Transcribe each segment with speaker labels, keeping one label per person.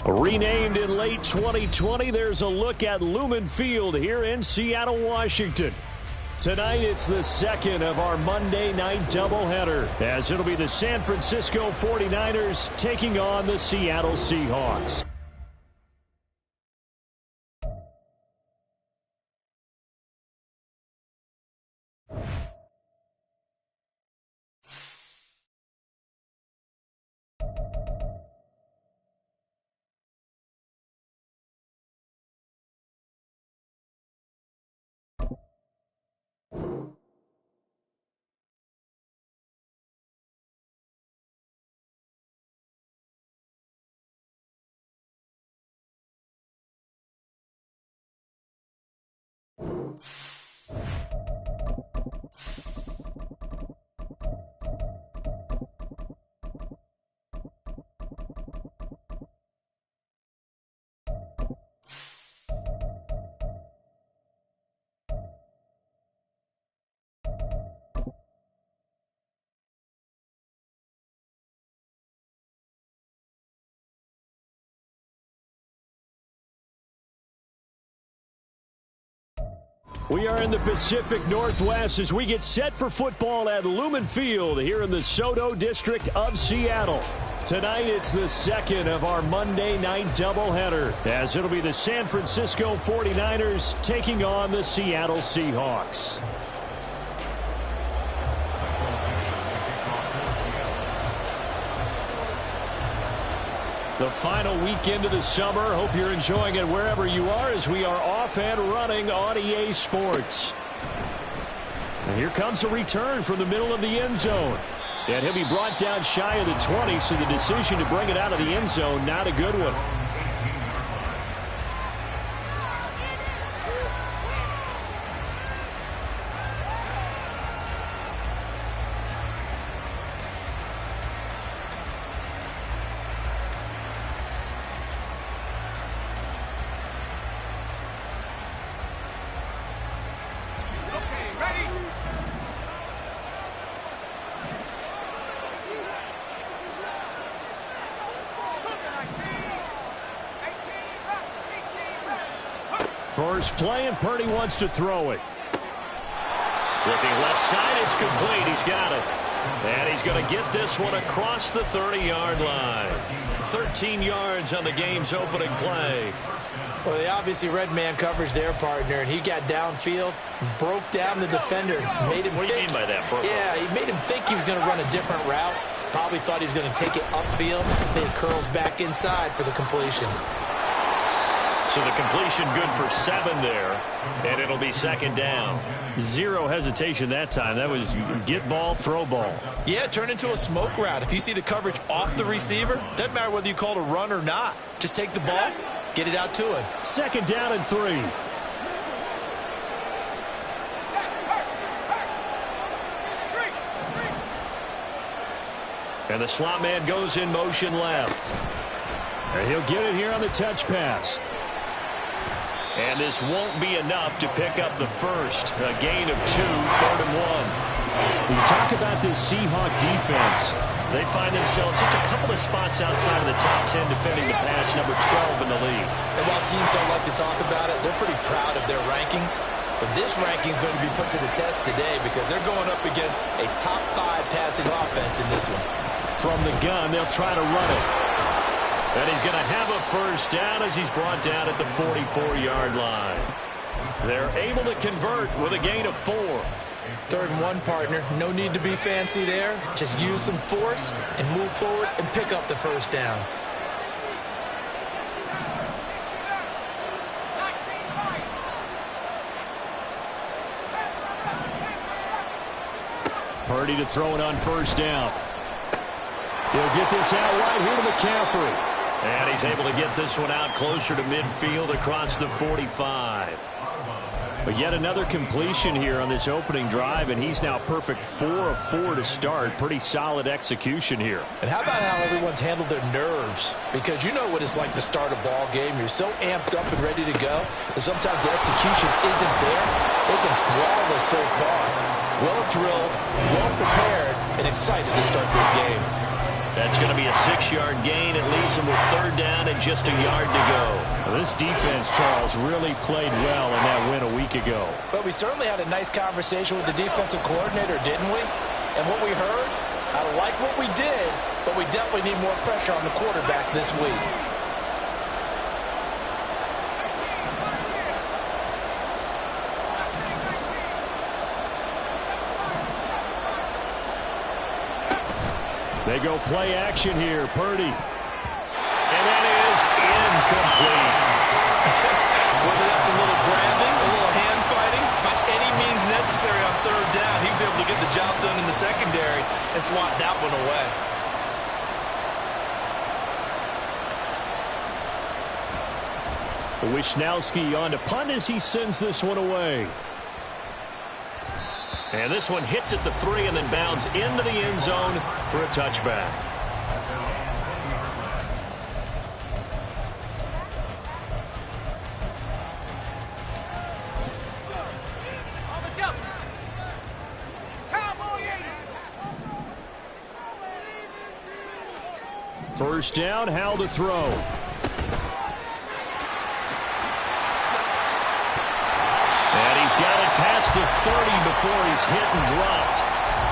Speaker 1: Renamed in late 2020, there's a look at Lumen Field here in Seattle, Washington. Tonight, it's the second of our Monday night doubleheader, as it'll be the San Francisco 49ers taking on the Seattle Seahawks. We are in the Pacific Northwest as we get set for football at Lumen Field here in the Soto District of Seattle. Tonight, it's the second of our Monday night doubleheader, as it'll be the San Francisco 49ers taking on the Seattle Seahawks. The final weekend of the summer. Hope you're enjoying it wherever you are as we are off and running on EA Sports. And here comes a return from the middle of the end zone. And he'll be brought down shy of the 20, so the decision to bring it out of the end zone, not a good one. First play, and Purdy wants to throw it. Looking left side, it's complete. He's got it. And he's going to get this one across the 30-yard line. 13 yards on the game's opening play.
Speaker 2: Well, they obviously read man coverage their partner, and he got downfield, broke down the defender, made him
Speaker 1: What do you mean by that, bro?
Speaker 2: Yeah, he made him think he was going to run a different route. Probably thought he was going to take it upfield. Then it curls back inside for the completion.
Speaker 1: So the completion good for 7 there, and it'll be second down. Zero hesitation that time. That was get ball, throw ball.
Speaker 3: Yeah, turn into a smoke route. If you see the coverage off the receiver, doesn't matter whether you call it a run or not. Just take the ball, get it out to him.
Speaker 1: Second down and 3. And the slot man goes in motion left. And he'll get it here on the touch pass. And this won't be enough to pick up the first. A gain of 2, 3rd and 1. When you talk about this Seahawk defense, they find themselves just a couple of spots outside of the top 10 defending the pass, number 12 in the league.
Speaker 2: And while teams don't like to talk about it, they're pretty proud of their rankings. But this ranking is going to be put to the test today because they're going up against a top 5 passing offense in this one.
Speaker 1: From the gun, they'll try to run it. And he's going to have a first down as he's brought down at the 44-yard line. They're able to convert with a gain of 4.
Speaker 2: 3rd and 1, partner. No need to be fancy there. Just use some force and move forward and pick up the first down.
Speaker 1: Purdy to throw it on first down. He'll get this out right here to McCaffrey. And he's able to get this one out closer to midfield across the 45. But yet another completion here on this opening drive, and he's now perfect 4 of 4 to start. Pretty solid execution here.
Speaker 2: And how about how everyone's handled their nerves? Because you know what it's like to start a ball game. You're so amped up and ready to go, and sometimes the execution isn't there. They've been flawless so far. Well drilled, well prepared, and excited to start this game.
Speaker 1: That's going to be a 6-yard gain. It leaves them with 3rd down and just a yard to go.
Speaker 4: Well, this defense, Charles, really played well in that win a week ago.
Speaker 2: But we certainly had a nice conversation with the defensive coordinator, didn't we? And what we heard, I like what we did, but we definitely need more pressure on the quarterback this week.
Speaker 4: They go play action here. Purdy.
Speaker 1: And that is incomplete.
Speaker 3: Whether that's a little grabbing, a little hand fighting, by any means necessary on 3rd down, he was able to get the job done in the secondary and swat that one away.
Speaker 4: Wishnowski on to punt as he sends this one away.
Speaker 1: And this one hits at the 3 and then bounds into the end zone for a touchback.
Speaker 4: First down, Howell to throw.
Speaker 1: And he's got it past the 30 before he's hit and dropped.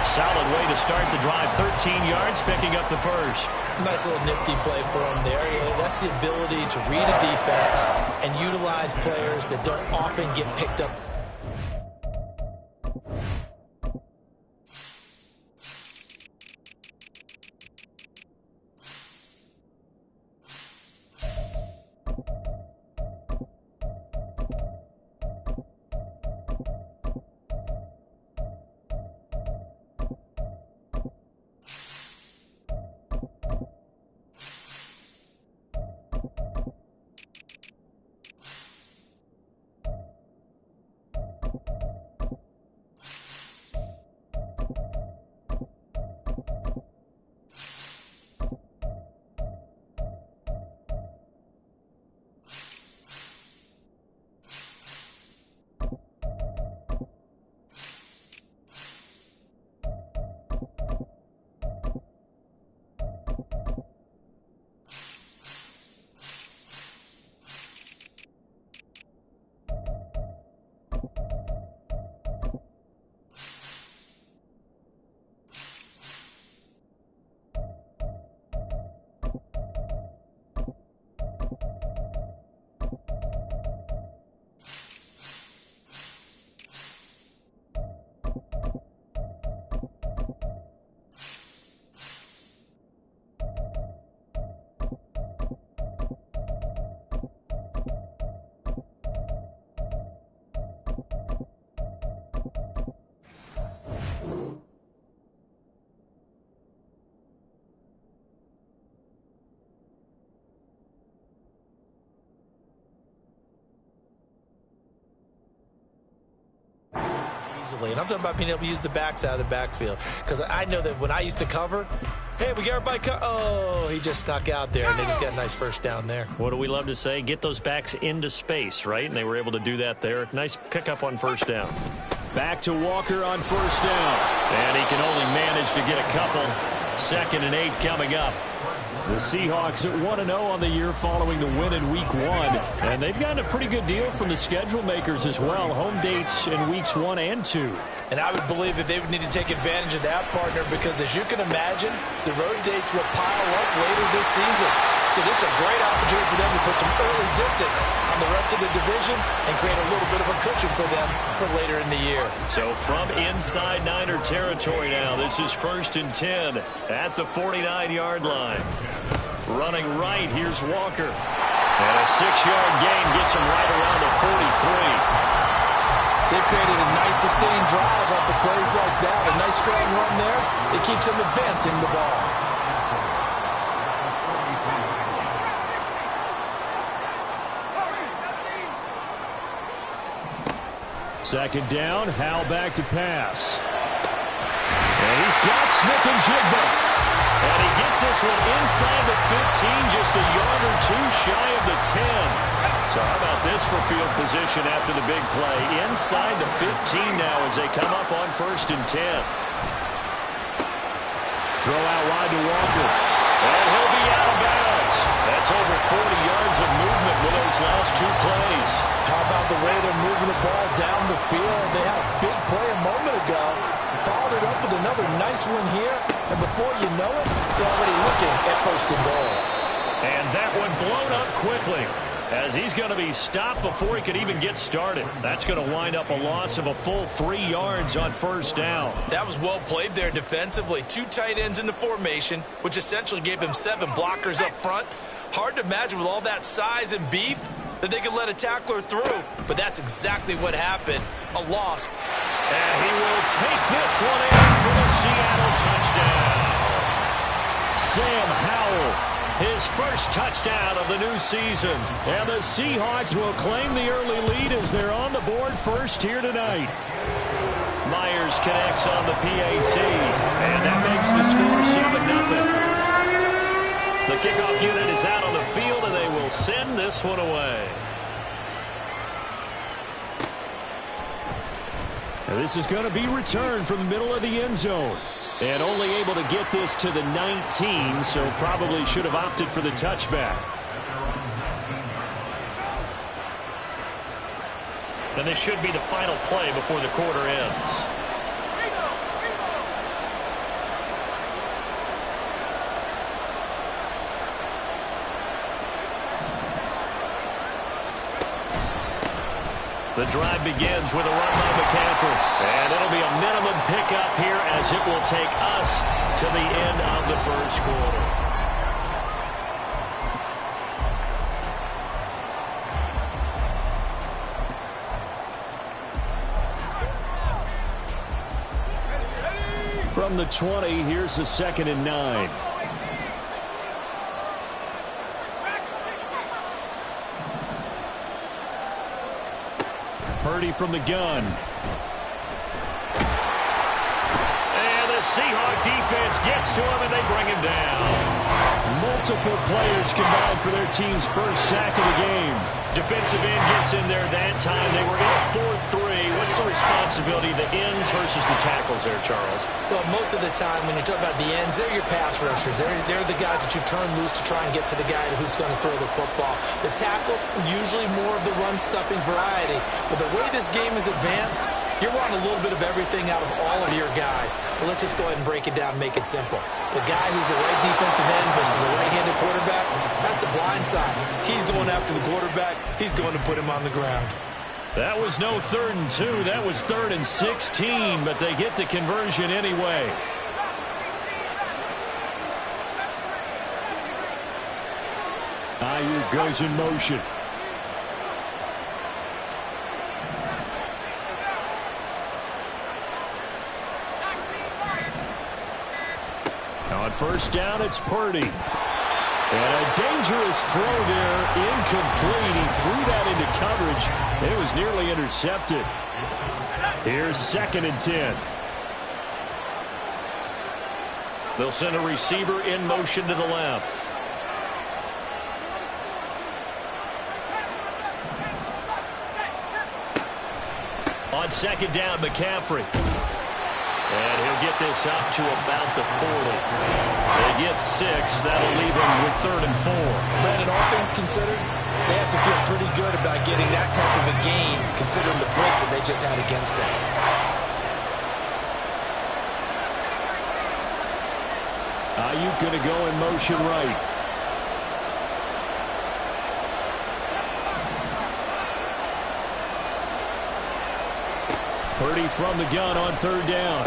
Speaker 1: Solid way to start the drive. 13 yards, picking up the first.
Speaker 2: Nice little nifty play for him there. That's the ability to read a defense and utilize players that don't often get picked up. And I'm talking about being able to use the backs out of the backfield. Because I know that when I used to cover, hey, we got everybody oh, he just snuck out there, and they just got a nice first down there.
Speaker 1: What do we love to say? Get those backs into space, right? And they were able to do that there. Nice pickup on first down.
Speaker 4: Back to Walker on first down.
Speaker 1: And he can only manage to get a couple. 2nd and 8 coming up.
Speaker 4: The Seahawks at 1-0 on the year following the win in Week 1. And they've gotten a pretty good deal from the schedule makers as well. Home dates in Weeks 1 and 2.
Speaker 2: And I would believe that they would need to take advantage of that, partner, because as you can imagine, the road dates will pile up later this season. So this is a great opportunity for them to put some early distance on the rest of the division and create a little bit of a cushion for them for later in the year.
Speaker 1: So from inside Niner territory now, this is 1st and 10 at the 49-yard line. Running right, here's Walker. And a 6-yard gain gets him right around the 43.
Speaker 2: They've created a nice sustained drive off the plays like that. A nice strong run there. It keeps them advancing the ball.
Speaker 4: Second down, Howell back to pass. And he's got Smith and Jigba.
Speaker 1: And he gets this one inside the 15, just a yard or 2 shy of the 10. So how about this for field position after the big play? Inside the 15 now as they come up on 1st and 10.
Speaker 4: Throw out wide to Walker.
Speaker 1: And he'll be out of bounds. That's over 40 yards of movement with those last two plays.
Speaker 2: How about the way they're moving the ball down the field? They had a big play a moment ago. Followed it up with another nice one here. And before you know it, they're already looking at first and goal.
Speaker 1: And that one blown up quickly, as he's going to be stopped before he could even get started. That's going to wind up a loss of a full 3 yards on first down.
Speaker 3: That was well played there defensively. Two tight ends in the formation, which essentially gave them 7 blockers up front. Hard to imagine with all that size and beef that they could let a tackler through. But that's exactly what happened. A loss.
Speaker 1: And he will take this one in for the Seattle touchdown.
Speaker 4: Sam Howell,
Speaker 1: his first touchdown of the new season.
Speaker 4: And the Seahawks will claim the early lead as they're on the board first here tonight.
Speaker 1: Myers connects on the PAT, and that makes the score 7-0. The kickoff unit is out on the field, and they will send this one away.
Speaker 4: And this is going to be returned from the middle of the end zone. And only able to get this to the 19, so probably should have opted for the touchback.
Speaker 1: And this should be the final play before the quarter ends. The drive begins with a run by McCaffrey. And it'll be a minimum pickup here as it will take us to the end of the first quarter.
Speaker 4: From the 20, here's the 2nd and 9. Purdy from the gun.
Speaker 1: And the Seahawk defense gets to him, and they bring him down.
Speaker 4: Multiple players combined for their team's first sack of the game.
Speaker 1: Defensive end gets in there that time. They were in a 4-3. What's the responsibility, the ends versus the tackles there, Charles?
Speaker 2: Well, most of the time when you talk about the ends, they're your pass rushers. They're the guys that you turn loose to try and get to the guy who's going to throw the football. The tackles, usually more of the run-stuffing variety. But the way this game is advanced, you're wanting a little bit of everything out of all of your guys. But let's just go ahead and break it down and make it simple. The guy who's a right defensive end versus a right-handed quarterback, that's the blind side. He's going after the quarterback. He's going to put him on the ground.
Speaker 1: That was no 3rd and 2. That was 3rd and 16, but they get the conversion anyway.
Speaker 4: Ayuk goes in motion. On first down, it's Purdy. And a dangerous throw there, incomplete. He threw that into coverage. It was nearly intercepted. Here's 2nd and 10.
Speaker 1: They'll send a receiver in motion to the left. On 2nd down, McCaffrey. And he'll get this up to about the 40. They get 6. That'll leave them with 3rd and 4.
Speaker 2: Brandon, all things considered, they have to feel pretty good about getting that type of a gain, considering the breaks that they just had against them.
Speaker 4: Ayuk going to go in motion right. Purdy from the gun on 3rd down.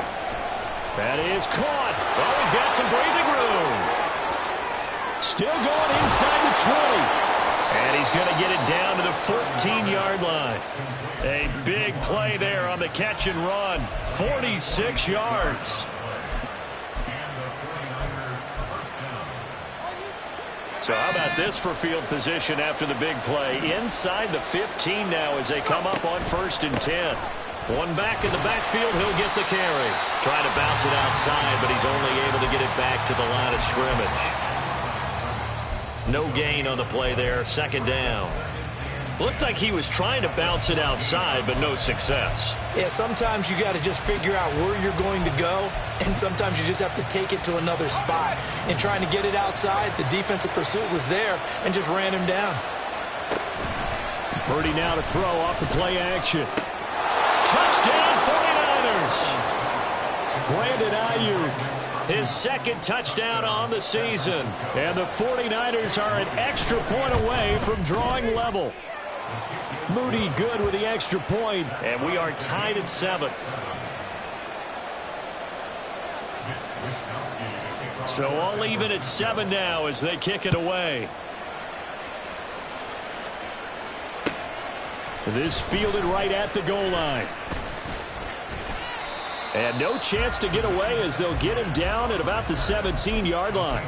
Speaker 4: That is caught.
Speaker 1: Oh, he's got some breathing room.
Speaker 4: Still going inside the 20.
Speaker 1: And he's going to get it down to the 14-yard line. A big play there on the catch and run. 46 yards. So how about this for field position after the big play? Inside the 15 now as they come up on 1st and 10. One back in the backfield, he'll get the carry. Trying to bounce it outside, but he's only able to get it back to the line of scrimmage. No gain on the play there, 2nd down. Looked like he was trying to bounce it outside, but no success.
Speaker 2: Yeah, sometimes you got to just figure out where you're going to go, and sometimes you just have to take it to another spot. And trying to get it outside, the defensive pursuit was there and just ran him down.
Speaker 4: Purdy now to throw off the play action.
Speaker 1: Touchdown 49ers! Brandon Ayuk. His second touchdown on the season.
Speaker 4: And the 49ers are an extra point away from drawing level. Moody good with the extra point.
Speaker 1: And we are tied at 7. So all even at 7 now as they kick it away.
Speaker 4: This fielded right at the goal line. And no chance to get away as they'll get him down at about the 17-yard line.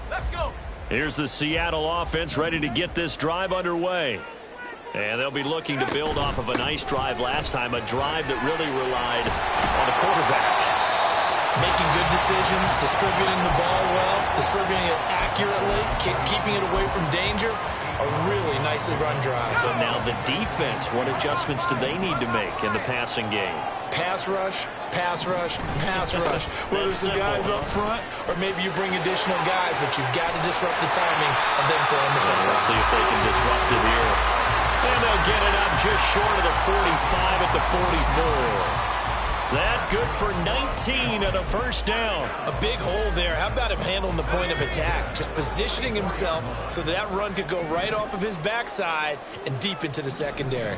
Speaker 1: Let's go. Here's the Seattle offense ready to get this drive underway. And they'll be looking to build off of a nice drive last time, a drive that really relied on the quarterback.
Speaker 2: Making good decisions, distributing the ball well, distributing it accurately, keeping it away from danger. A really nicely run drive.
Speaker 1: So now the defense, what adjustments do they need to make in the passing game?
Speaker 2: Pass rush, pass rush, pass rush. Whether it's the guys up front or maybe you bring additional guys, but you've got to disrupt the timing of them throwing the football.
Speaker 1: We'll see if they can disrupt it here. And they'll get it up just short of the 45 at the 44. That good for 19 and a first down.
Speaker 2: A big hole there. How about him handling the point of attack? Just positioning himself so that run could go right off of his backside and deep into the secondary.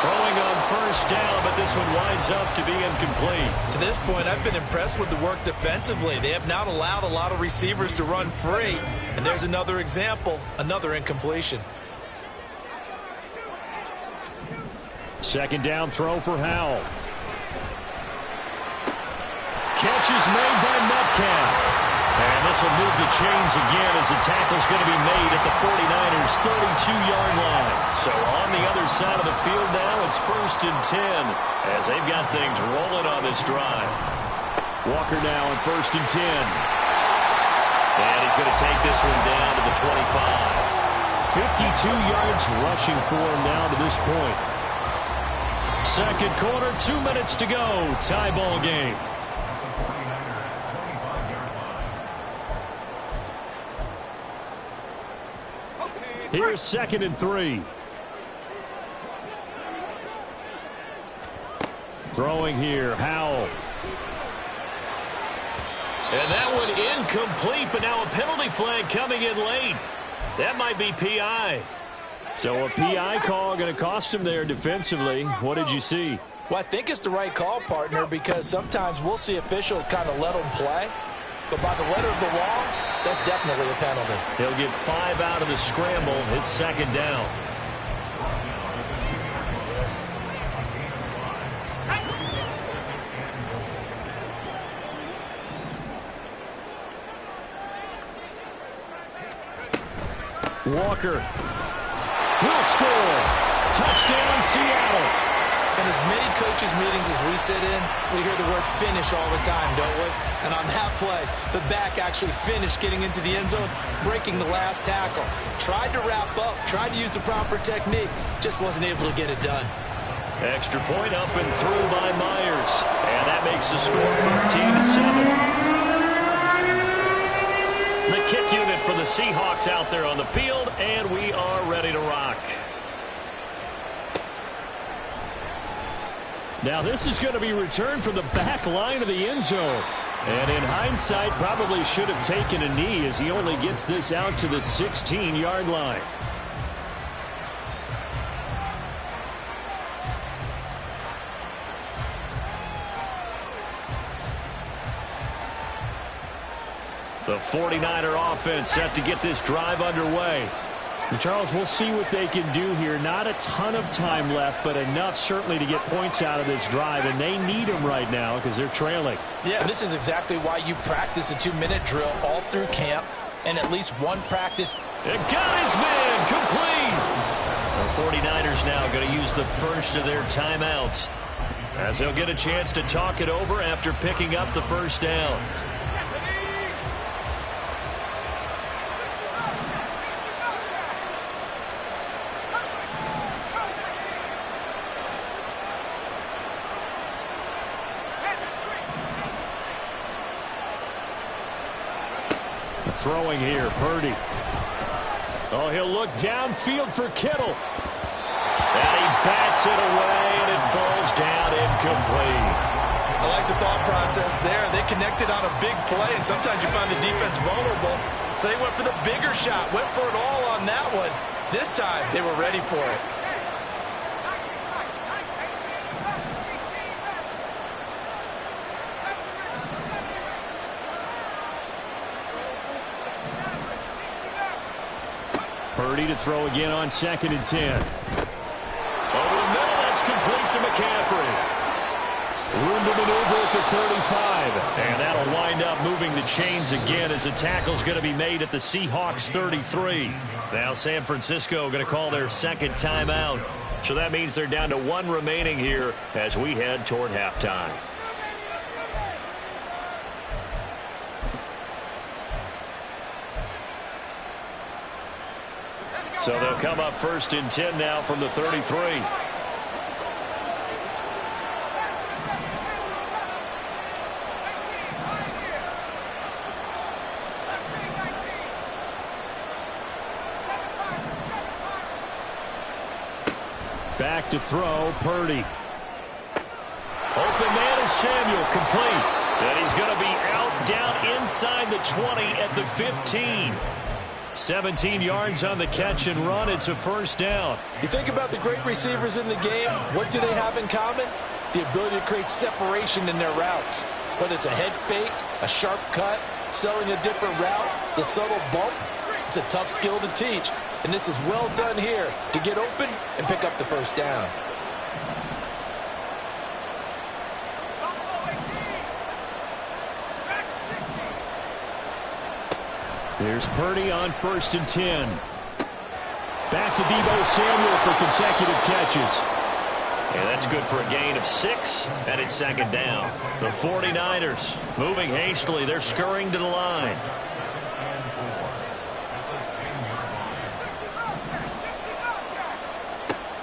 Speaker 1: Throwing on first down, but this one winds up to be incomplete.
Speaker 2: To this point, I've been impressed with the work defensively. They have not allowed a lot of receivers to run free. And there's another example, another incompletion.
Speaker 4: Second down throw for Howell. Catch is made by Metcalf.
Speaker 1: And this will move the chains again as the tackle's going to be made at the 49ers' 32-yard line. So on the other side of the field now, it's 1st and 10 as they've got things rolling on this drive.
Speaker 4: Walker now on 1st and 10.
Speaker 1: And he's going to take this one down to the 25.
Speaker 4: 52 yards rushing for him now to this point.
Speaker 1: Second quarter, 2 minutes to go. Tie ball game.
Speaker 4: Here's 2nd and 3. Throwing here, Howell.
Speaker 1: And that one incomplete, but now a penalty flag coming in late. That might be PI.
Speaker 4: So a PI call going to cost him there defensively. What did you see?
Speaker 2: Well, I think it's the right call, partner, because sometimes we'll see officials kind of let them play. But by the letter of the law, that's definitely a penalty.
Speaker 1: He'll get 5 out of the scramble. It's 2nd down.
Speaker 4: Walker will score. Touchdown, Seattle.
Speaker 2: In as many coaches' meetings as we sit in, we hear the word finish all the time, don't we? And on that play, the back actually finished getting into the end zone, breaking the last tackle. Tried to wrap up, tried to use the proper technique, just wasn't able to get it done.
Speaker 1: Extra point up and through by Myers. And that makes the score 13-7. The kick unit for the Seahawks out there on the field, and we are ready to rock.
Speaker 4: Now this is going to be returned from the back line of the end zone. And in hindsight, probably should have taken a knee as he only gets this out to the 16-yard line.
Speaker 1: The 49er offense set to get this drive underway.
Speaker 4: And Charles, we'll see what they can do here. Not a ton of time left, but enough certainly to get points out of this drive, and they need them right now because they're trailing.
Speaker 2: Yeah, this is exactly why you practice a 2-minute drill all through camp and at least one practice.
Speaker 1: It got his man complete. The 49ers now going to use the first of their timeouts, as they'll get a chance to talk it over after picking up the first down.
Speaker 4: Throwing here, Purdy. Oh, he'll look downfield for Kittle.
Speaker 1: And he bats it away, and it falls down incomplete.
Speaker 3: I like the thought process there. They connected on a big play, and sometimes you find the defense vulnerable. So they went for the bigger shot, went for it all on that one. This time, they were ready for it.
Speaker 4: Purdy to throw again on 2nd and 10.
Speaker 1: Over the middle, that's complete to McCaffrey.
Speaker 4: Room to maneuver at the 35.
Speaker 1: And that'll wind up moving the chains again as a tackle's going to be made at the Seahawks 33. Now San Francisco going to call their second timeout. So that means they're down to 1 remaining here as we head toward halftime. So they'll come up 1st and 10 now from the 33.
Speaker 4: Back to throw, Purdy.
Speaker 1: Open man is Samuel, complete. And he's going to be out down inside the 20 at the 15. 17 yards on the catch and run. It's a first down.
Speaker 2: You think about the great receivers in the game, what do they have in common? The ability to create separation in their routes. Whether it's a head fake, a sharp cut, selling a different route, the subtle bump, it's a tough skill to teach. And this is well done here to get open and pick up the first down.
Speaker 4: Here's Purdy on 1st and 10. Back to Deebo Samuel for consecutive catches.
Speaker 1: And that's good for a gain of 6, and it's 2nd down. The 49ers moving hastily. They're scurrying to the line.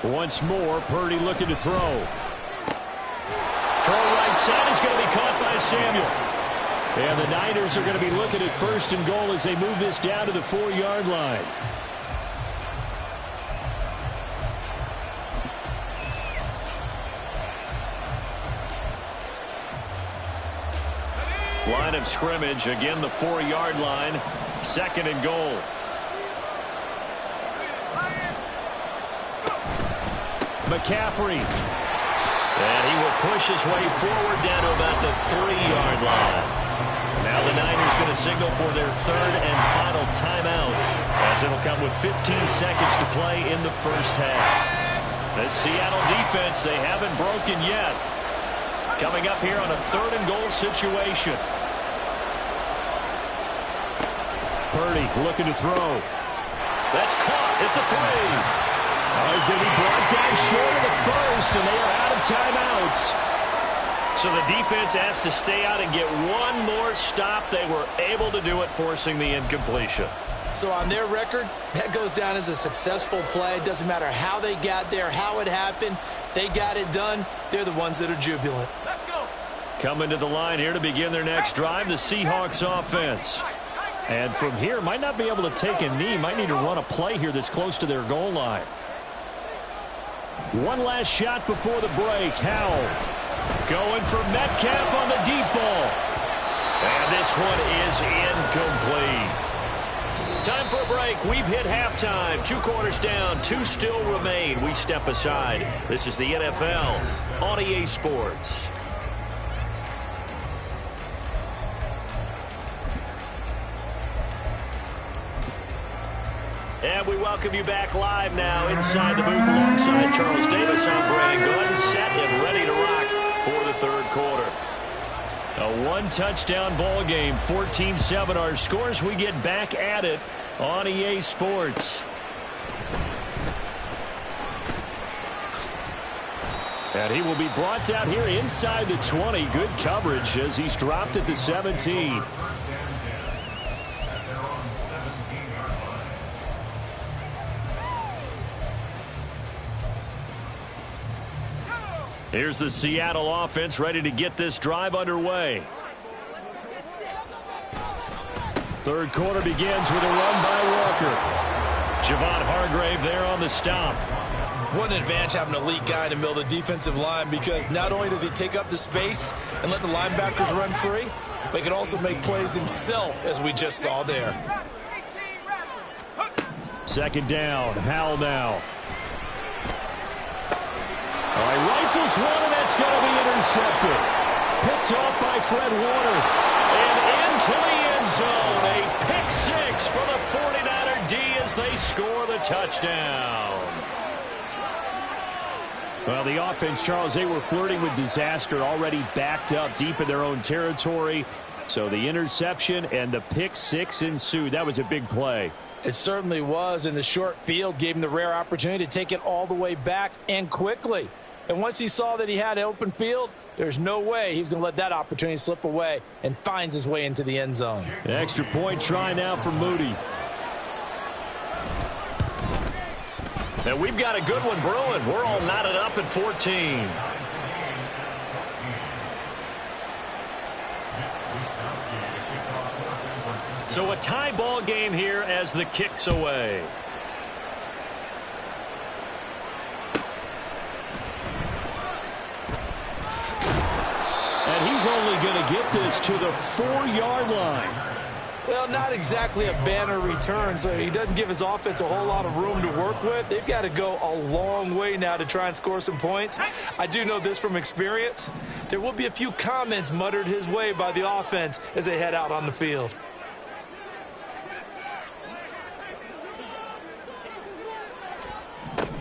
Speaker 4: Once more, Purdy looking to throw.
Speaker 1: Throw right side is going to be caught by Samuel.
Speaker 4: And the Niners are going to be looking at 1st and goal as they move this down to the 4-yard line.
Speaker 1: Line of scrimmage, again the 4-yard line, 2nd and goal.
Speaker 4: McCaffrey.
Speaker 1: And he will push his way forward down to about the 3-yard line. Now the Niners going to signal for their 3rd and final timeout, as it'll come with 15 seconds to play in the first half. The Seattle defense, they haven't broken yet. Coming up here on a 3rd and goal situation.
Speaker 4: Purdy looking to throw.
Speaker 1: That's caught at the 3.
Speaker 4: He's going to be brought down short of the 1st, and they are out of timeouts.
Speaker 1: So the defense has to stay out and get one more stop. They were able to do it, forcing the incompletion.
Speaker 2: So on their record, that goes down as a successful play. It doesn't matter how they got there, how it happened. They got it done. They're the ones that are jubilant.
Speaker 1: Let's go. Coming to the line here to begin their next drive, the Seahawks offense.
Speaker 4: And from here, might not be able to take a knee. Might need to run a play here that's close to their goal line. One last shot before the break. Howell going for Metcalf on the deep ball.
Speaker 1: And this one is incomplete. Time for a break. We've hit halftime. 2 quarters down. 2 still remain. We step aside. This is the NFL on EA Sports. And we welcome you back live now inside the booth alongside Charles Davis. I'm Brandon Gordon, set and ready to rock for the 3rd quarter.
Speaker 4: A 1-touchdown ball game, 14-7 our scores. We get back at it on EA Sports. And he will be brought down here inside the 20. Good coverage as he's dropped at the 17. Here's the Seattle offense ready to get this drive underway. Third quarter begins with a run by Walker. Javon Hargrave there on the stop.
Speaker 2: What an advantage having an elite guy in the middle of the defensive line, because not only does he take up the space and let the linebackers run free, but he can also make plays himself, as we just saw there.
Speaker 4: Second down, Howell now. All right, rifles one, and that's going to be intercepted. Picked off by Fred Warner. And into the end zone. A pick six for the 49er D as they score the touchdown. Well, the offense, Charles, they were flirting with disaster, already backed up deep in their own territory. So the interception and the pick six ensued. That was a big play.
Speaker 2: It certainly was, and the short field gave him the rare opportunity to take it all the way back and quickly. And once he saw that he had an open field, there's no way he's going to let that opportunity slip away, and finds his way into the end zone.
Speaker 4: An extra point try now for Moody.
Speaker 1: And we've got a good one brewing. We're all knotted up at 14. So a tie ball game here as the kick's away.
Speaker 4: And he's only going to get this to the 4-yard line.
Speaker 2: Well, not exactly a banner return, so he doesn't give his offense a whole lot of room to work with. They've got to go a long way now to try and score some points. I do know this from experience. There will be a few comments muttered his way by the offense as they head out on the field.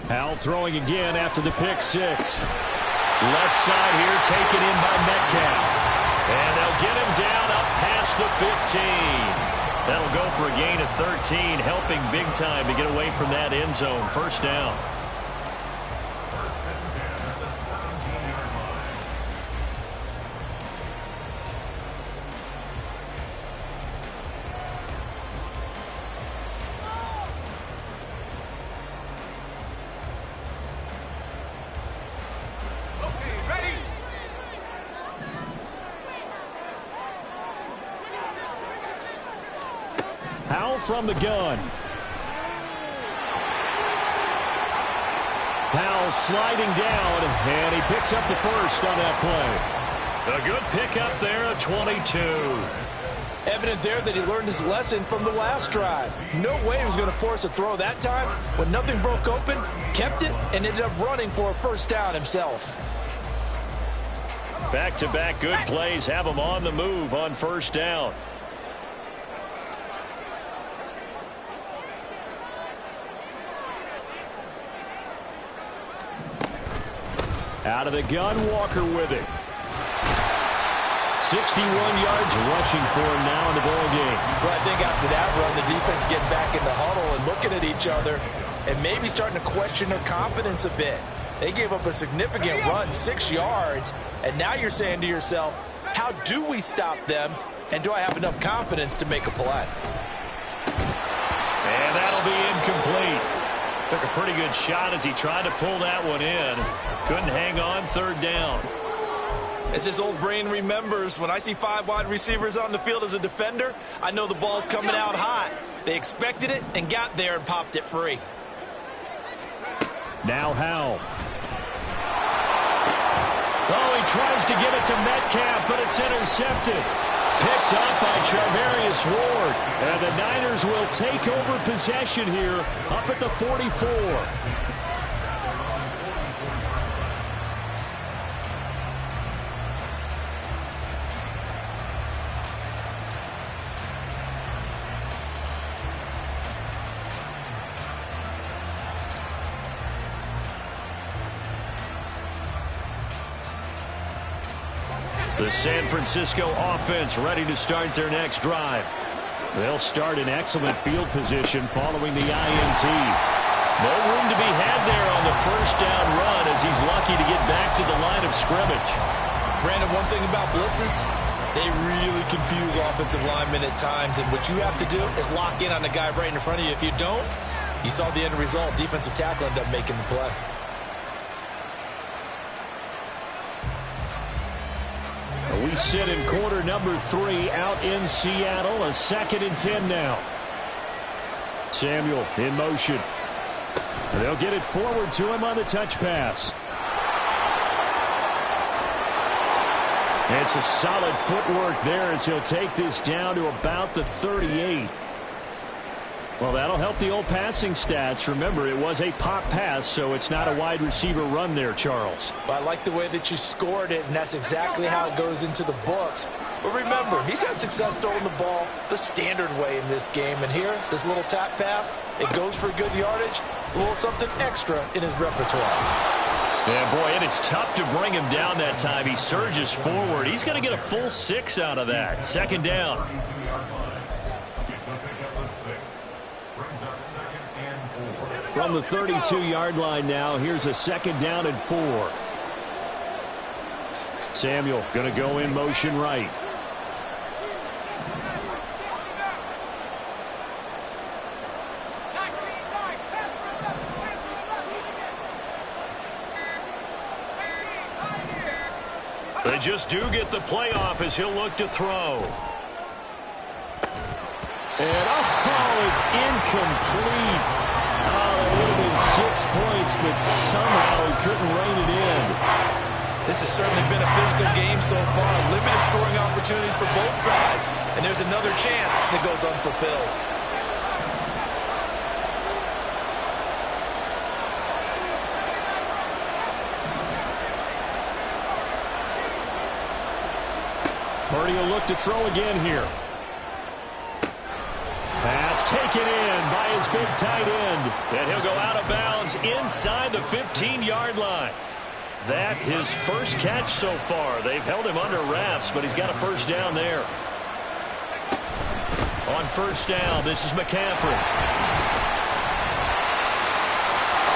Speaker 4: Howell throwing again after the pick six. Left side here taken in by Metcalf. And they'll get him down up past the 15. That'll go for a gain of 13, helping big time to get away from that end zone. First down. Howell from the gun. Howell sliding down, and he picks up the first on that play.
Speaker 1: A good pickup there, a 22.
Speaker 2: Evident there that he learned his lesson from the last drive. No way he was going to force a throw that time. When nothing broke open, kept it, and ended up running for a first down himself.
Speaker 1: Back-to-back good plays have him on the move on first down.
Speaker 4: Out of the gun, Walker with it. 61 yards rushing for him now in the ball game.
Speaker 2: Well, I think after that run, the defense getting back in the huddle and looking at each other and maybe starting to question their confidence a bit. They gave up a significant run, 6 yards, and now you're saying to yourself, how do we stop them, and do I have enough confidence to make a play?
Speaker 1: And that'll be incomplete. Took a pretty good shot as he tried to pull that one in. Couldn't hang on, third down.
Speaker 2: As his old brain remembers, when I see 5 wide receivers on the field as a defender, I know the ball's coming out hot. They expected it and got there and popped it free.
Speaker 4: Now Howell. Oh, he tries to give it to Metcalf, but it's intercepted. Picked up by Charvarius Ward. And the Niners will take over possession here up at the 44.
Speaker 1: The San Francisco offense ready to start their next drive.
Speaker 4: They'll start in excellent field position following the INT.
Speaker 1: No room to be had there on the first down run as he's lucky to get back to the line of scrimmage.
Speaker 3: Brandon, one thing about blitzes, they really confuse offensive linemen at times, and what you have to do is lock in on the guy right in front of you. If you don't, you saw the end result. Defensive tackle ended up making the play.
Speaker 1: We sit in quarter number 3 out in Seattle. A 2nd and 10 now. Samuel in motion. They'll get it forward to him on the touch pass. And some solid footwork there as he'll take this down to about the 38. Well, that'll help the old passing stats. Remember, it was a pop pass, so it's not a wide receiver run there, Charles.
Speaker 2: Well, I like the way that you scored it, and that's exactly how it goes into the books. But remember, he's had success throwing the ball the standard way in this game. And here, this little tap pass, it goes for good yardage, a little something extra in his repertoire.
Speaker 1: Yeah, boy, and it's tough to bring him down that time. He surges forward. He's going to get a full 6 out of that. 2nd down. From the 32-yard line now, here's a 2nd down and 4. Samuel going to go in motion right. They just do get the play off as he'll look to throw. And, oh, it's incomplete. Oh, it would have been 6 points, but somehow he couldn't rein it in.
Speaker 3: This has certainly been a physical game so far. Limited scoring opportunities for both sides. And there's another chance that goes unfulfilled.
Speaker 1: Purdy will look to throw again here. Pass taken in by his big tight end. And he'll go out of bounds inside the 15-yard line. That his first catch so far. They've held him under wraps, but he's got a first down there. On first down, this is McCaffrey.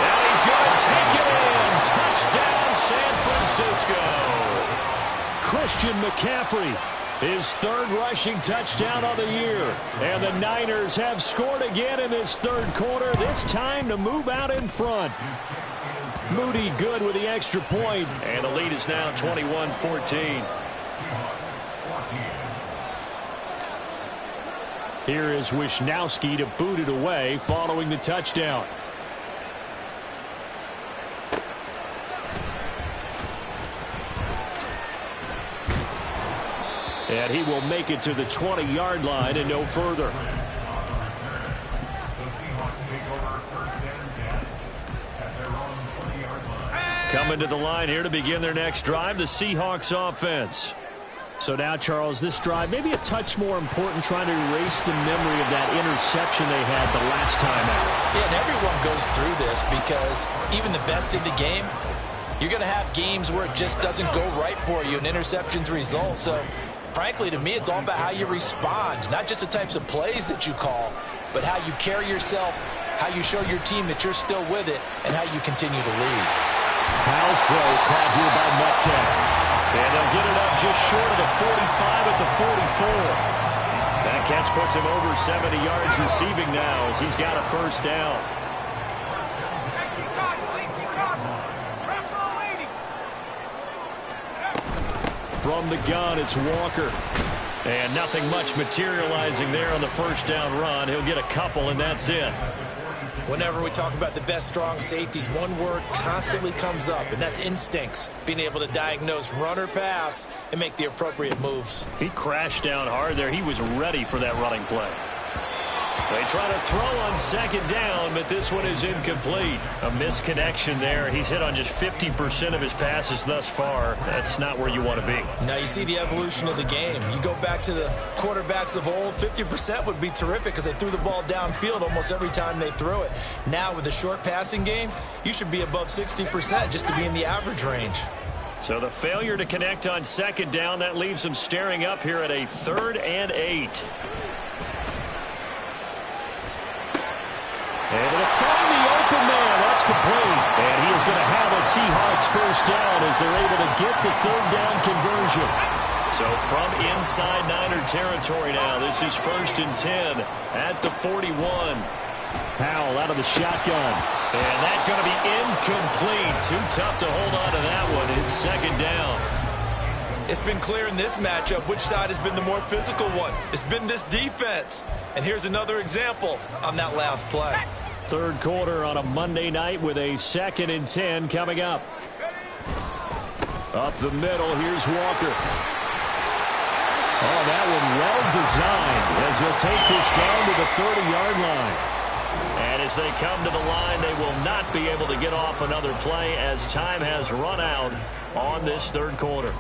Speaker 1: And he's going to take it in. Touchdown, San Francisco. Christian McCaffrey. His 3rd rushing touchdown of the year. And the Niners have scored again in this 3rd quarter, this time to move out in front. Moody good with the extra point. And the lead is now 21-14. Here is Wisnowski to boot it away following the touchdown. And he will make it to the 20-yard line and no further. Coming to the line here to begin their next drive, the Seahawks offense. So now, Charles, this drive maybe a touch more important, trying to erase the memory of that interception they had the last time out.
Speaker 2: Yeah, and everyone goes through this because even the best in the game, you're going to have games where it just doesn't go right for you, and interceptions result. So frankly, to me, it's all about how you respond, not just the types of plays that you call, but how you carry yourself, how you show your team that you're still with it, and how you continue to lead.
Speaker 1: House throw caught here by Metcalf. And they'll get it up just short of the 45 at the 44. That catch puts him over 70 yards receiving now as he's got a first down. From the gun, it's Walker. And nothing much materializing there on the first down run. He'll get a couple, and that's it.
Speaker 3: Whenever we talk about the best strong safeties, one word constantly comes up, and that's instincts. Being able to diagnose run or pass and make the appropriate moves.
Speaker 1: He crashed down hard there. He was ready for that running play. They try to throw on second down, but this one is incomplete. A misconnection there. He's hit on just 50% of his passes thus far. That's not where you want to be.
Speaker 3: Now you see the evolution of the game. You go back to the quarterbacks of old, 50% would be terrific because they threw the ball downfield almost every time they threw it. Now with the short passing game, you should be above 60% just to be in the average range.
Speaker 1: So the failure to connect on second down, that leaves them staring up here at a 3rd and 8. Able to find the open
Speaker 4: this first down as they're able to get the third down conversion.
Speaker 1: So from inside Niner territory now, this is 1st and 10 at the 41.
Speaker 4: Powell out of the shotgun.
Speaker 1: And that's going to be incomplete. Too tough to hold on to that one. It's 2nd down.
Speaker 3: It's been clear in this matchup which side has been the more physical one. It's been this defense. And here's another example on that last play.
Speaker 4: Third quarter on a Monday night with a 2nd and 10 coming up. Up the middle, here's Walker. Oh, that one well designed as he'll take this down to the 30-yard line.
Speaker 1: And as they come to the line, they will not be able to get off another play as time has run out on this third quarter.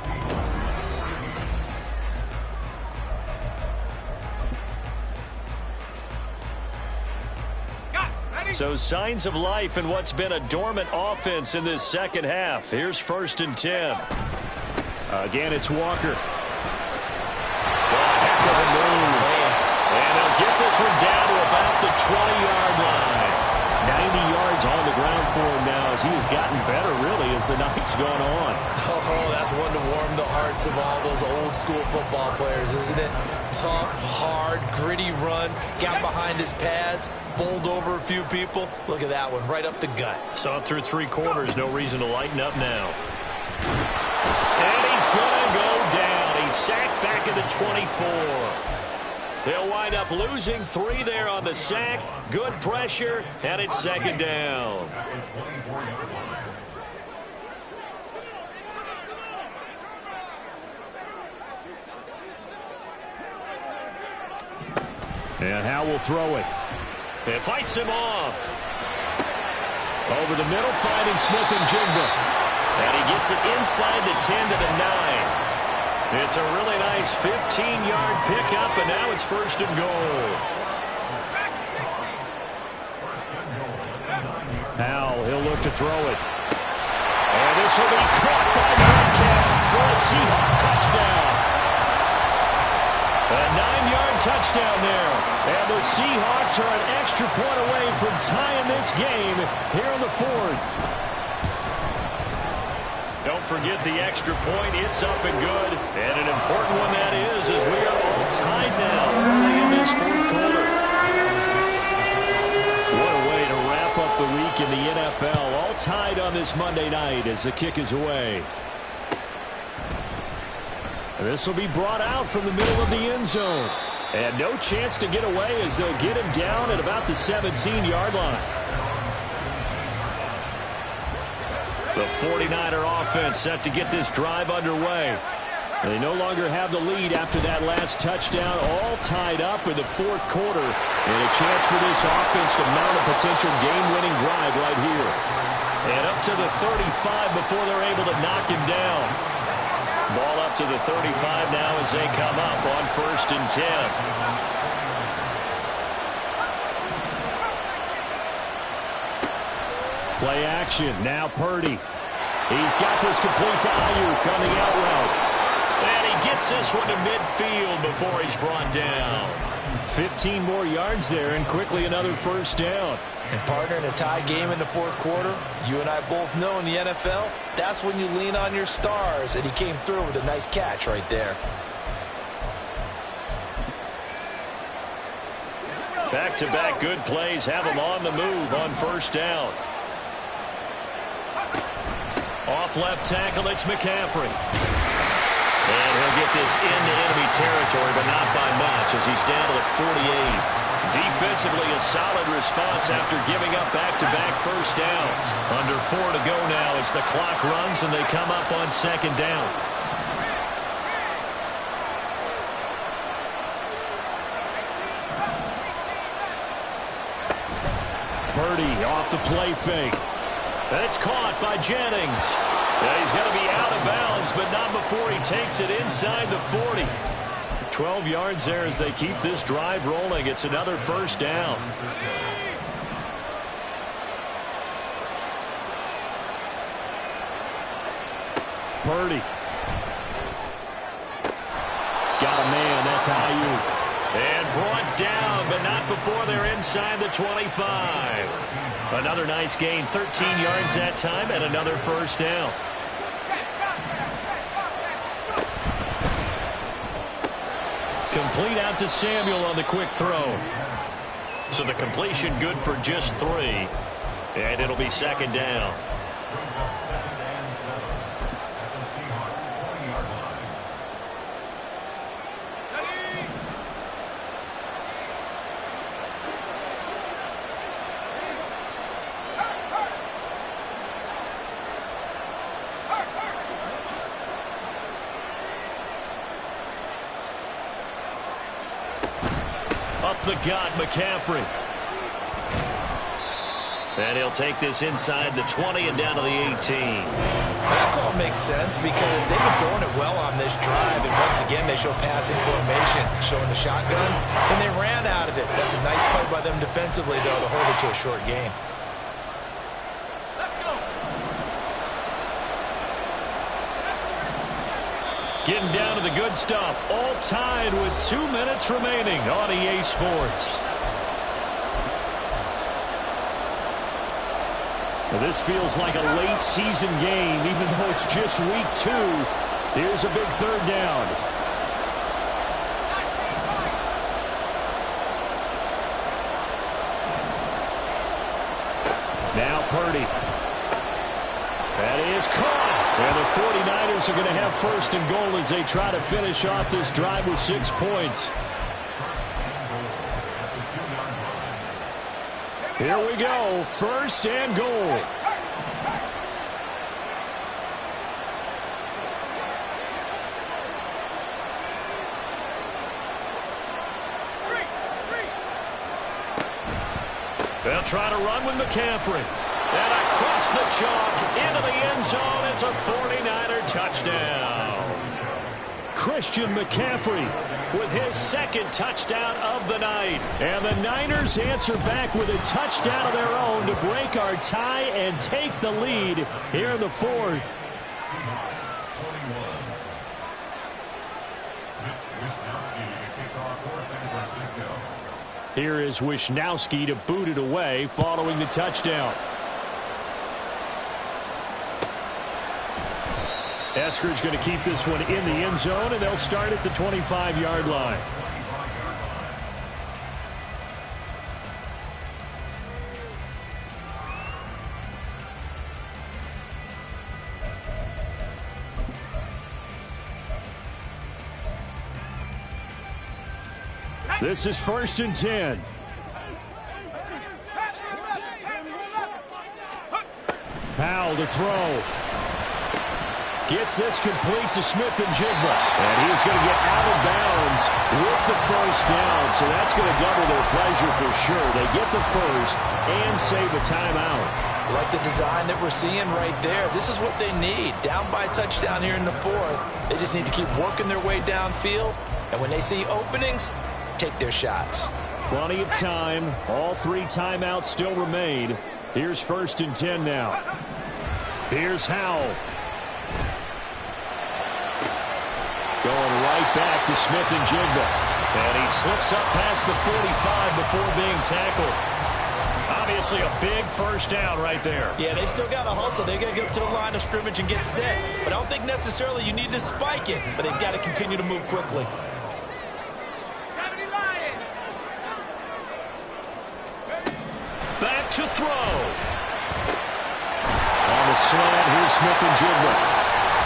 Speaker 1: So signs of life in what's been a dormant offense in this second half. Here's 1st and 10.
Speaker 4: Again, it's Walker.
Speaker 1: Heck of a move. And they'll get this one down to about the 20-yard line.
Speaker 4: 90 yards on the ground for him now as he has gotten better, really, as the night's gone on.
Speaker 2: Oh, that's one to warm the hearts of all those old-school football players, isn't it? Tough, hard, gritty run, got behind his pads, bowled over a few people. Look at that one, right up the gut.
Speaker 1: So through 3 quarters, no reason to lighten up now. And he's going to go down. He's sacked back at the 24. They'll wind up losing 3 there on the sack. Good pressure, and it's 2nd down.
Speaker 4: And Howe will throw it.
Speaker 1: It fights him off.
Speaker 4: Over the middle, finding Smith and Jigba.
Speaker 1: And he gets it inside the 10 to the 9. It's a really nice 15-yard pickup, and now it's 1st and goal.
Speaker 4: Howe, he'll look to throw it. And this will be caught by Metcalf for a Seahawk touchdown.
Speaker 1: A 9-yard touchdown there. And the Seahawks are an extra point away from tying this game here in the 4th. Don't forget the extra point. It's up and good. And an important one that is, as we are all tied now early in this 4th quarter.
Speaker 4: What a way to wrap up the week in the NFL. All tied on this Monday night as the kick is away. This will be brought out from the middle of the end zone. And no chance to get away as they'll get him down at about the 17-yard line.
Speaker 1: The 49er offense set to get this drive underway.
Speaker 4: They no longer have the lead after that last touchdown, all tied up in the 4th quarter. And a chance for this offense to mount a potential game-winning drive right here.
Speaker 1: And up to the 35 before they're able to knock him down. Ball up to the 35 now as they come up on 1st and 10.
Speaker 4: Play action. Now Purdy. He's got this complete to Ayuk on the out route.
Speaker 1: And he gets this one to midfield before he's brought down.
Speaker 4: 15 more yards there and quickly another 1st down.
Speaker 2: And partner, in a tie game in the 4th quarter, you and I both know in the NFL, that's when you lean on your stars. And he came through with a nice catch right there.
Speaker 1: Back-to-back good plays have him on the move on 1st down. Off left tackle, it's McCaffrey. And he'll get this into enemy territory, but not by much as he's down to the 48. Defensively, a solid response after giving up back-to-back 1st downs. Under 4 to go now as the clock runs and they come up on 2nd down.
Speaker 4: Purdy off the play fake.
Speaker 1: That's caught by Jennings. He's going to be out of bounds, but not before he takes it inside the 40. 12 yards there as they keep this drive rolling. It's another 1st down.
Speaker 4: Purdy. Got a man. That's Ayuk.
Speaker 1: And brought down, but not before they're inside the 25. Another nice gain, 13 yards that time, and another first down. Complete out to Samuel on the quick throw. So the completion good for just 3. And it'll be second down. Up the gut, McCaffrey. And he'll take this inside the 20 and down to the 18.
Speaker 2: That call makes sense because they've been throwing it well on this drive. And once again, they show passing formation, showing the shotgun. And they ran out of it. That's a nice play by them defensively, though, to hold it to a short gain.
Speaker 1: Getting down to the good stuff. All tied with 2 minutes remaining on EA Sports. Well, this feels like a late season game, even though it's just week 2. Here's a big third down. Now Purdy. That is caught. And the 49ers are going to have first and goal as they try to finish off this drive with 6 points. Here we go. First and goal. They'll try to run with McCaffrey. And across the chalk into the end zone. It's a 49er touchdown. Christian McCaffrey with his second touchdown of the night. And the Niners answer back with a touchdown of their own to break our tie and take the lead here in the 4th. Here is Wisnowski to boot it away following the touchdown. Eskridge going to keep this one in the end zone, and they'll start at the 25-yard line. This is 1st and 10. Powell to throw. Gets this complete to Smith-Njigba. And he's going to get out of bounds with the first down. So that's going to double their pleasure for sure. They get the first and save a timeout.
Speaker 2: Like the design that we're seeing right there. This is what they need. Down by a touchdown here in the 4th. They just need to keep working their way downfield. And when they see openings, take their shots.
Speaker 1: Plenty of time. All 3 timeouts still remain. Here's 1st and 10 now. Here's Howell. Going right back to Smith-Njigba. And he slips up past the 45 before being tackled. Obviously a big first down right there.
Speaker 2: Yeah, they still got to hustle. They got to get up to the line of scrimmage and get set. But I don't think necessarily you need to spike it. But they've got to continue to move quickly.
Speaker 1: Back to throw. On the slant, here's Smith-Njigba.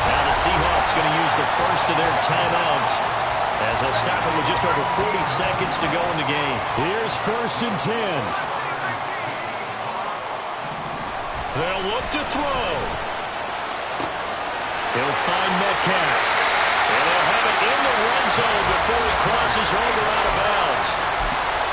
Speaker 1: Now the Seahawks going to use the first of their timeouts as they'll stop it with just over 40 seconds to go in the game. Here's 1st and 10. They'll look to throw. He'll find Metcalf. And they'll have it in the red zone before he crosses over out of bounds.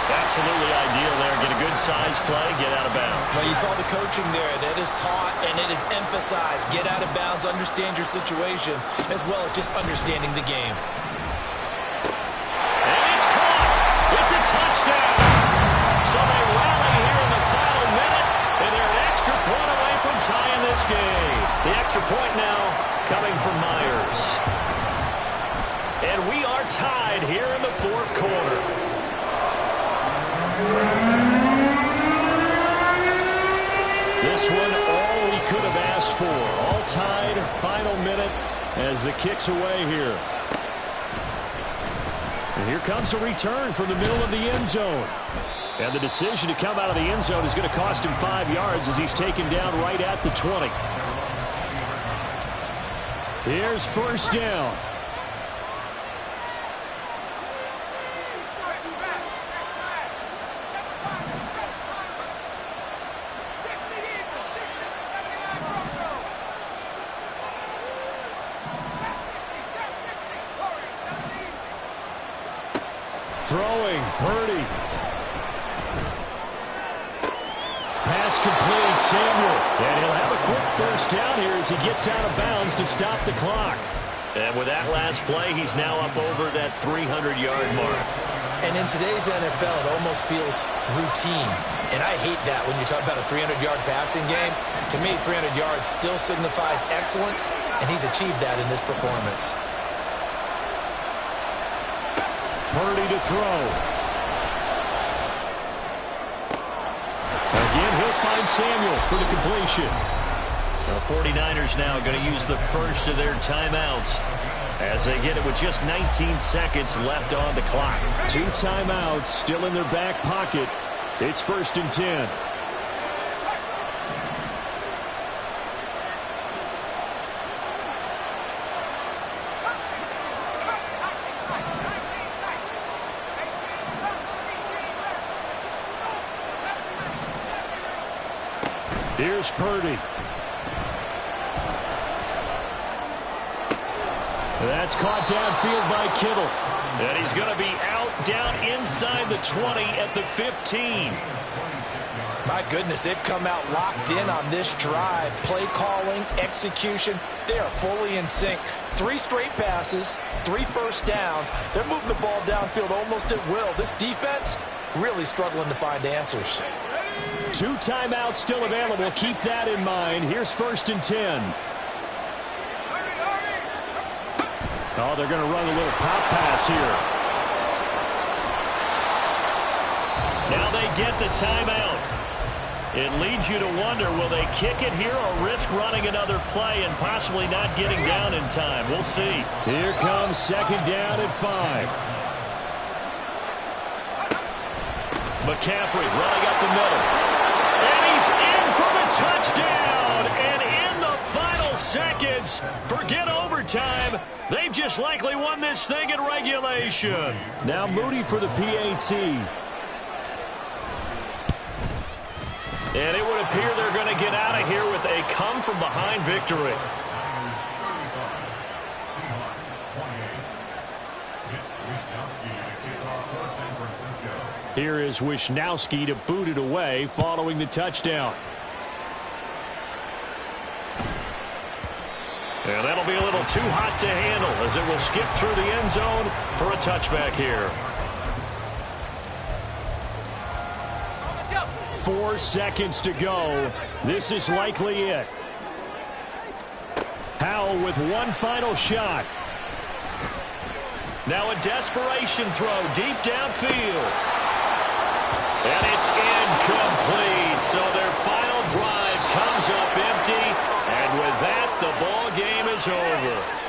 Speaker 1: Absolutely ideal there. Get a good size play, get out of bounds.
Speaker 2: Well, you saw the coaching there. That is taught and it is emphasized. Get out of bounds, understand your situation, as well as just understanding the game.
Speaker 1: And it's caught. It's a touchdown. So they rally here in the final minute, and they're an extra point away from tying this game. The extra point now coming from Myers. And we are tied here in the 4th quarter.
Speaker 4: This one all we could have asked for. All tied, final minute as the kick's away here. And here comes a return from the middle of the end zone. And the decision to come out of the end zone is going to cost him 5 yards as he's taken down right at the 20. Here's first down. Throwing, Purdy. Pass complete, Samuel. And he'll have a quick first down here as he gets out of bounds to stop the clock.
Speaker 1: And with that last play, he's now up over that 300-yard mark.
Speaker 2: And in today's NFL, it almost feels routine. And I hate that when you talk about a 300-yard passing game. To me, 300 yards still signifies excellence, and he's achieved that in this performance.
Speaker 4: Purdy to throw. Again, he'll find Samuel for the completion.
Speaker 1: The 49ers now going to use the first of their timeouts as they get it with just 19 seconds left on the clock.
Speaker 4: 2 timeouts still in their back pocket. It's 1st and 10. Here's Purdy. That's caught downfield by Kittle.
Speaker 1: And he's going to be out down inside the 20 at the 15.
Speaker 2: My goodness, they've come out locked in on this drive. Play calling, execution, they are fully in sync. 3 straight passes, 3 first downs. They're moving the ball downfield almost at will. This defense really struggling to find answers.
Speaker 4: 2 timeouts still available. Keep that in mind. Here's 1st and 10. Oh, they're going to run a little pop pass here.
Speaker 1: Now they get the timeout. It leads you to wonder, will they kick it here or risk running another play and possibly not getting down in time? We'll see.
Speaker 4: Here comes 2nd down at 5.
Speaker 1: McCaffrey running up the middle. And he's in for the touchdown. And in the final seconds, forget overtime. They've just likely won this thing in regulation.
Speaker 4: Now Moody for the PAT.
Speaker 1: And it would appear they're going to get out of here with a come-from-behind victory.
Speaker 4: Here is Wisnowski to boot it away following the touchdown.
Speaker 1: And that'll be a little too hot to handle as it will skip through the end zone for a touchback here.
Speaker 4: 4 seconds to go. This is likely it. Howell with one final shot.
Speaker 1: Now a desperation throw deep downfield. And it's incomplete. So their final drive comes up empty. And with that, the ball game is over.